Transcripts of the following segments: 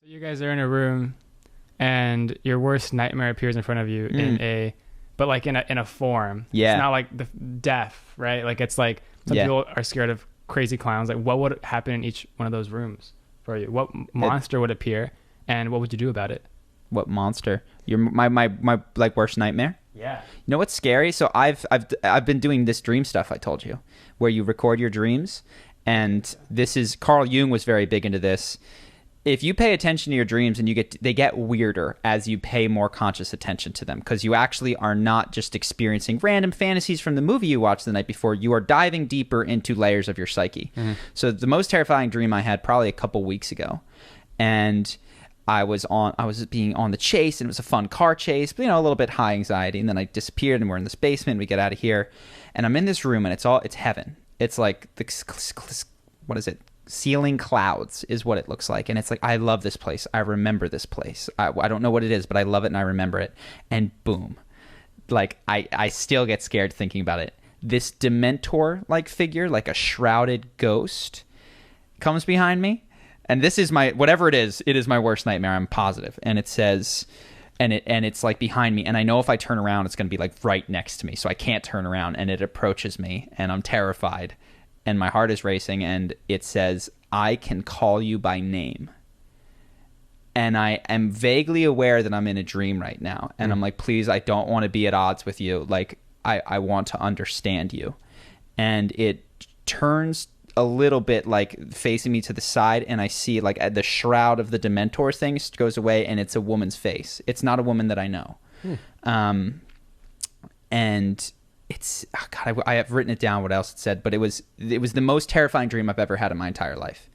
You guys are in a room and your worst nightmare appears in front of you but like in a form. Yeah. It's not like the death, right? Like it's like some people are scared of crazy clowns. Like what would happen in each one of those rooms for you? What monster would appear and what would you do about it? What monster? My like worst nightmare? Yeah. You know what's scary? So I've been doing this dream stuff I told you, where you record your dreams, and this is Carl Jung was very big into this. If you pay attention to your dreams and they get weirder as you pay more conscious attention to them, because you actually are not just experiencing random fantasies from the movie you watched the night before. You are diving deeper into layers of your psyche. Mm-hmm. So the most terrifying dream I had probably a couple weeks ago, and I was being on the chase, and it was a fun car chase, but a little bit high anxiety. And then I disappeared, and we're in this basement. We get out of here, and I'm in this room, and it's heaven. It's like what is it? Ceiling clouds is what it looks like, and it's like, I love this place. I remember this place. I don't know what it is, but I love it and I remember it. And boom, like I still get scared thinking about it. This Dementor like figure, like a shrouded ghost, comes behind me, and this is whatever it is my worst nightmare. I'm positive. And it says, and it's like behind me, and I know if I turn around it's going to be like right next to me, so I can't turn around, and it approaches me, and I'm terrified. And my heart is racing, and it says, I can call you by name. And I am vaguely aware that I'm in a dream right now. And I'm like, please, I don't want to be at odds with you. Like, I want to understand you. And it turns a little bit like facing me to the side, and I see like the shroud of the Dementor thing goes away, and it's a woman's face. It's not a woman that I know. And it's, oh God, I have written it down what else it said, but it was the most terrifying dream I've ever had in my entire life.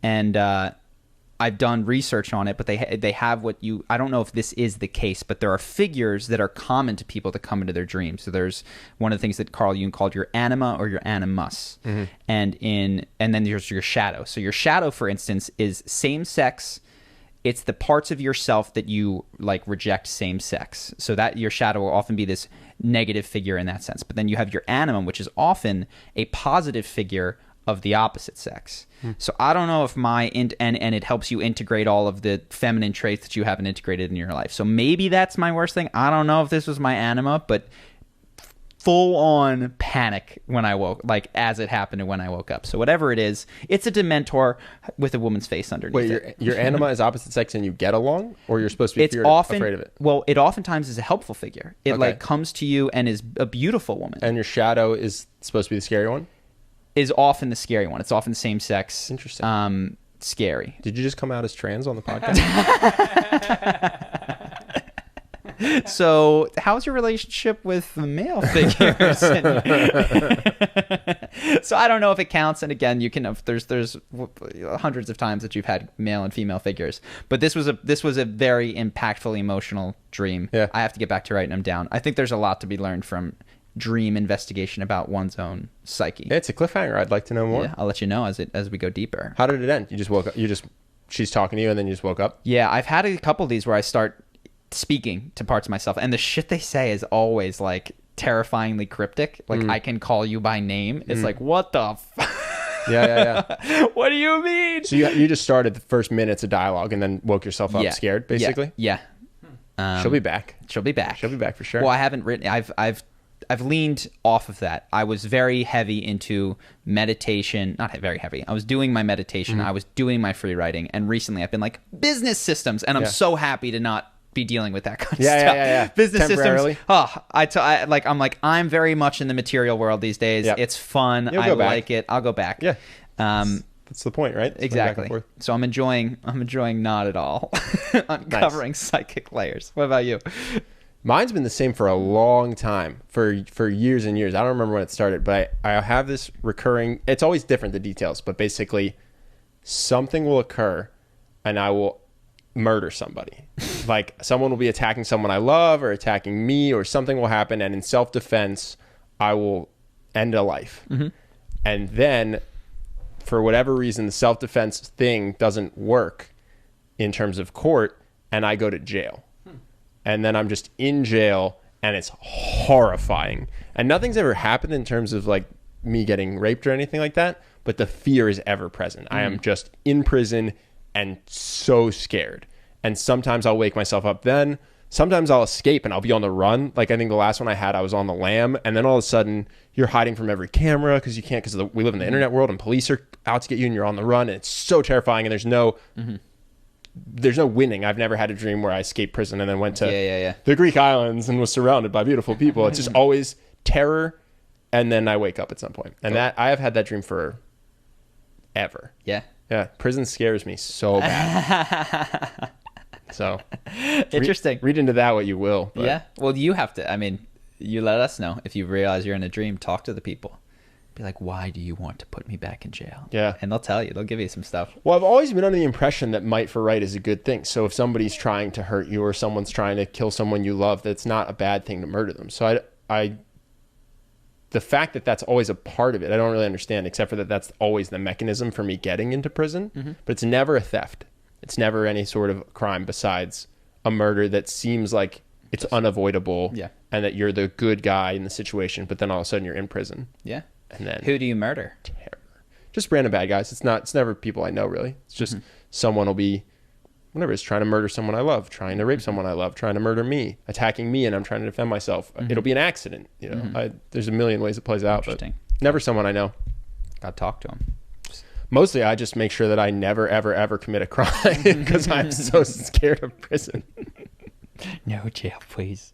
And I've done research on it, but they have I don't know if this is the case, but there are figures that are common to people that come into their dreams. So there's one of the things that Carl Jung called your anima or your animus. Mm-hmm. And then there's your shadow. So your shadow, for instance, is same sex. It's the parts of yourself that you like reject same sex. So that your shadow will often be this negative figure in that sense. But then you have your animum, which is often a positive figure of the opposite sex. So I don't know if and it helps you integrate all of the feminine traits that you haven't integrated in your life. So maybe that's my worst thing. I don't know if this was my anima, but full on panic when I woke, like as it happened and when I woke up. So whatever it is, it's a Dementor with a woman's face underneath it. Wait, your anima is opposite sex and you get along, or you're supposed to be afraid of it? Well, it oftentimes is a helpful figure. It like comes to you and is a beautiful woman. And your shadow is supposed to be the scary one? Is often the scary one. It's often same sex. Interesting. Scary. Did you just come out as trans on the podcast? So how's your relationship with the male figures? So I don't know if it counts. And again, you can, there's hundreds of times that you've had male and female figures, but this was a very impactful, emotional dream. Yeah. I have to get back to writing them down. I think there's a lot to be learned from dream investigation about one's own psyche. It's a cliffhanger. I'd like to know more. Yeah, I'll let you know as we go deeper. How did it end? You just woke up, she's talking to you and then you just woke up? Yeah, I've had a couple of these where I start speaking to parts of myself, and the shit they say is always like terrifyingly cryptic. Like, I can call you by name. It's like, what the Yeah. What do you mean? So you just started the first minutes of dialogue and then woke yourself up scared, basically? Yeah. She'll be back. She'll be back for sure. Well, I haven't written. I've leaned off of that. I was very heavy into meditation. Not very heavy. I was doing my meditation. I was doing my free writing. And recently I've been like, business systems. And I'm so happy to not be dealing with that kind of stuff. Yeah. Business systems. I'm very much in the material world these days. Yep. It's fun. I like it. I'll go back. Yeah. That's the point, right? Exactly. So I'm enjoying not at all uncovering psychic layers. What about you? Mine's been the same for a long time, for years and years. I don't remember when it started, but I have this recurring, it's always different, the details, but basically something will occur and I will murder somebody. Like someone will be attacking someone I love or attacking me, or something will happen, and in self-defense, I will end a life. And then for whatever reason, the self-defense thing doesn't work in terms of court, and I go to jail. And then I'm just in jail, and it's horrifying. And nothing's ever happened in terms of like me getting raped or anything like that, but the fear is ever present. I am just in prison and so scared. And sometimes I'll wake myself up then. Sometimes I'll escape and I'll be on the run. Like, I think the last one I had, I was on the lam. And then all of a sudden, you're hiding from every camera because you can't, because we live in the internet world and police are out to get you and you're on the run. And it's so terrifying. And there's no winning. I've never had a dream where I escaped prison and then went to the Greek islands and was surrounded by beautiful people. It's just always terror. And then I wake up at some point. And that I have had that dream for ever. Yeah. Yeah. Prison scares me so bad. So interesting. Read into that what you will. But. Yeah. Well, you have to. I mean, you let us know if you realize you're in a dream. Talk to the people. Be like, why do you want to put me back in jail? Yeah. And they'll tell you. They'll give you some stuff. Well, I've always been under the impression that might for right is a good thing. So if somebody's trying to hurt you or someone's trying to kill someone you love, that's not a bad thing to murder them. So the fact that that's always a part of it, I don't really understand, except for that that's always the mechanism for me getting into prison. But it's never a theft. It's never any sort of crime besides a murder that seems like it's unavoidable and that you're the good guy in the situation, but then all of a sudden you're in prison. Yeah. And then who do you murder? Terror. Just random bad guys. It's never people I know, really. It's just someone will be, whatever, it's trying to murder someone I love, trying to rape someone I love, trying to murder me, attacking me, and I'm trying to defend myself. It'll be an accident. You know, there's a million ways it plays out, but never someone I know. Got to talk to him. Mostly, I just make sure that I never, ever, ever commit a crime because I'm so scared of prison. No jail, please.